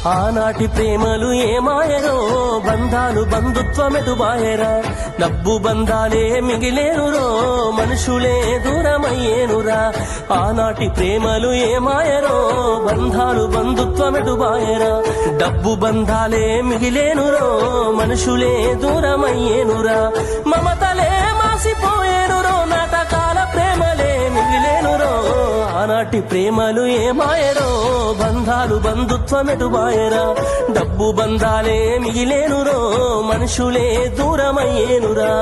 ఆనాటి ప్రేమలు ఏమాయరో, బంధాలు బంధుత్వమెటుబాయరా, డబ్బు బంధాలే మిగిలేనురో, మనుషులే దూరమయ్యేనురా. ఆనాటి ప్రేమలు ఏమాయరో, బంధాలు బంధుత్వమెటుబాయరా, డబ్బు బంధాలే మిగిలేనురో, మనుషులే దూరమయ్యేనురా. మమతలే మాసిపోయేనురో, నాటకాల ప్రేమలే మిగిలేనురో. ఆనాటి ప్రేమలు ఏమాయరో, బంధాలు బంధుత్వమెటుబాయరా, డబ్బు బంధాలే మిగిలేనురో, మనుషులే దూరమయ్యేనురా.